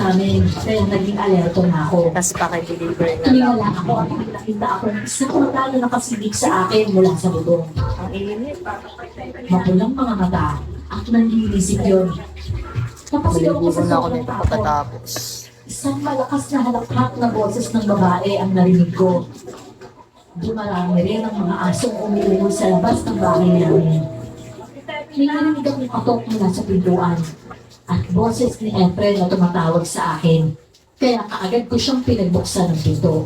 namin, kaya naging alerto na ako. Tapos pakideliver na lang. Tumingala ako at nakita ako ng isang matalo na kasilip sa akin mula sa bubong. Ang init. Mapulang mga mata at nanlilisip yun. Napasigaw ko sa Maliligo na ako sobrang nito takot. pagkatapos. Isang malakas na halakhak na boses ng babae ang narinig ko. Dumarami rin ang mga asong umiinom sa labas ng bahay namin. May narinig akong katok mula sa pintuan at boses ni Efren na tumatawag sa akin. Kaya kaagad ko siyang pinagbuksan ng pinto.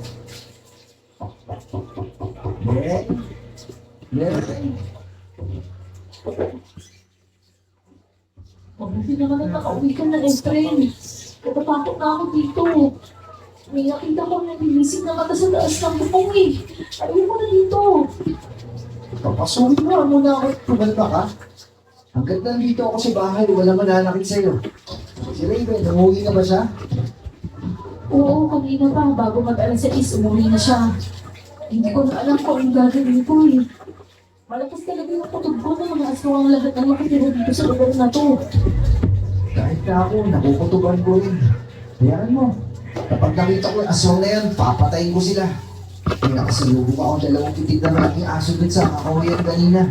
Mabuti naman ang nakauwi ka na, Efren. Natatakot na ako dito. May nakita ko na nilisip na mata sa taas ng bubong eh. Ayaw mo na dito. Papasukin mo muna ako. Tumalba ka. Hanggang nandito ako sa bahay, wala mananakit sa'yo. Si Raven, nanguwi na ba siya? Oo, kanina pa, bago mag-alas 6, umuwi na siya. Hindi ko na alam kung anong gagawin ko eh. Malakas talaga yung kutob ko na mga aswang lahat ng nakatira dito sa lugar na to. Kahit na ako, nakukutuban ko rin. Hayaan mo. Kapag nakita ko yung aswang na yan, papatayin ko sila. May nakasalubong ako dalawang titig na malaking aso dun sa kakawayan kanina.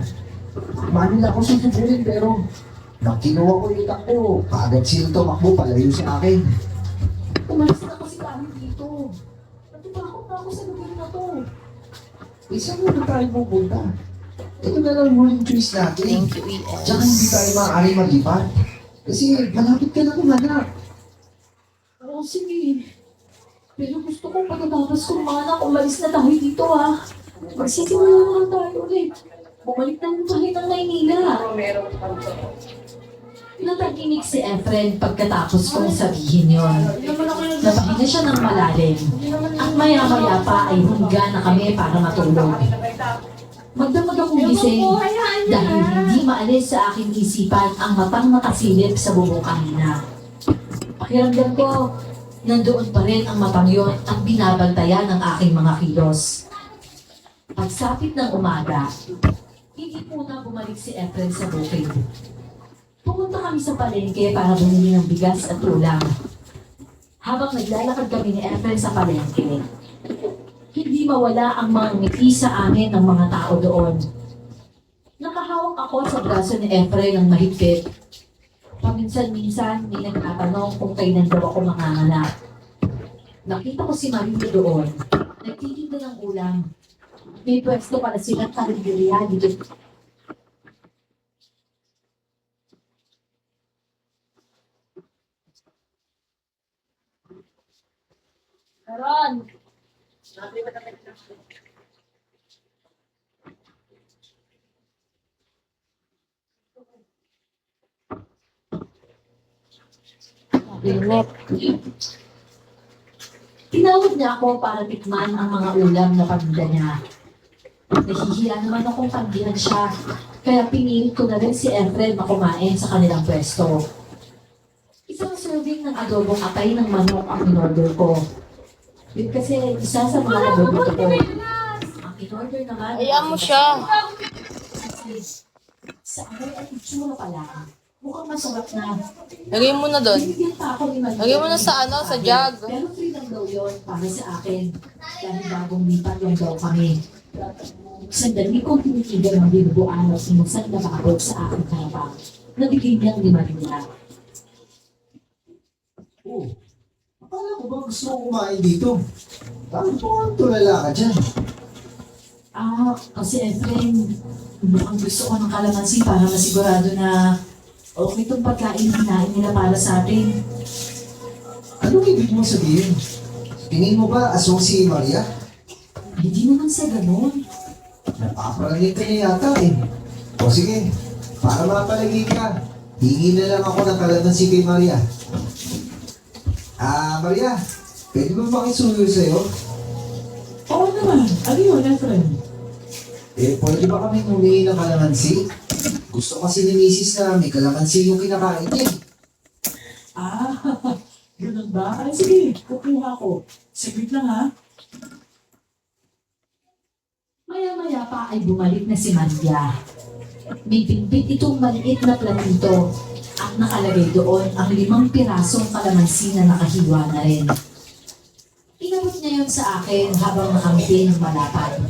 Manila ako susubulin pero nang kinuha ko yung itak ko, kaagad sila tumakbo palayo sa akin. Umalis na kasi kami dito. Natatakot na ako sa lugar na to. Isa mo na tayo pupunta. Ito na lang huling choice natin. Thank you, ES. Tsaka hindi tayo maaari maglipat. Kasi malapit ka na kumanak. Oo, sige. Pero gusto ko pagkatapos kong mga anak, umalis na tayo dito ha. Magsisimula na lang tayo ulit. Bumalik na yung kahit ng Maynila. Nataginig si Efren pagkatapos kong sabihin yon. Napahinga siya ng malalim. At maya-maya pa ay hungga na kami para matulog. Magdamag akong gising dahil hindi maalis sa aking isipan ang matang nakasilip sa bubong kanina. Pakiramdam ko, nandoon pa rin ang matang yon at binabantayan ang aking mga kilos. Pagsapit ng umaga, hindi muna bumalik si Efren sa bukid. Pumunta kami sa palengke para bumili ng bigas at ulam. Habang naglalakad kami ni Efren sa palengke, hindi mawala ang mga ngiti sa amin ng mga tao doon. Nakahawak ako sa braso ni Efren ng mahigpit. Paminsan-minsan may nagtatanong kung kailan daw ako manganganak. Nakita ko si Marito doon. Nagtitinda ng ulam. May pwesto para silang karinderya dito. Karon! Init. Tinawag niya ako para tikman ang mga ulam na paninda niya. Nahihiya naman akong tanggihan siya, kaya pinilit ko na rin si Efren na kumain sa kanilang pwesto. Isang serving ng adobong atay ng manok ang in-order ko. Yun kasi isa sa mga nabubuto ko. Ang in-order naman... Hayaan mo siya. Sa amoy at itsura pala, mukhang masarap na. Lagay mo na doon. Binigyan pa ako ni Maria. Lagay mo na sa ano, sa jug. Pero free lang daw yun para sa akin. Dahil bagong lipat lang daw kami. Sandali kong tinitigan ang binubuan at sinusang nababot sa aking harapan. Nabigyan ni Maria. Oh, akala ko ba gusto mo kumain dito? Bakit mo ang tulala ka dyan? Kasi Efren, mukhang gusto ko ng kalamansi para masigurado na okay itong pagkain na hinain nila para sa atin. Anong ibig mo sabihin? Tingin mo ba aswang si Maria? Hindi naman sa ganun. Napapalagay ka niya yata eh. O sige, para mapalagay ka, hingi na lang ako ng kalamansi kay Maria. Maria, pwede ba makisuyo sa'yo? Oo naman. Ano yun, Efren? Pwede ba kami humingi ng kalamansi? Gusto kasi ni Mrs. na may kalamansi yung kinakain niya. Ganun ba? Ay, sige, kukuha ko. Saglit lang ha. Maya-maya pa ay bumalik na si Maria. May pinpit itong maliit na platito At nakalagay doon ang 5 pirasong kalamansi na nakahiwa na rin. Inabot niya yun sa akin habang nakampi ng malapad.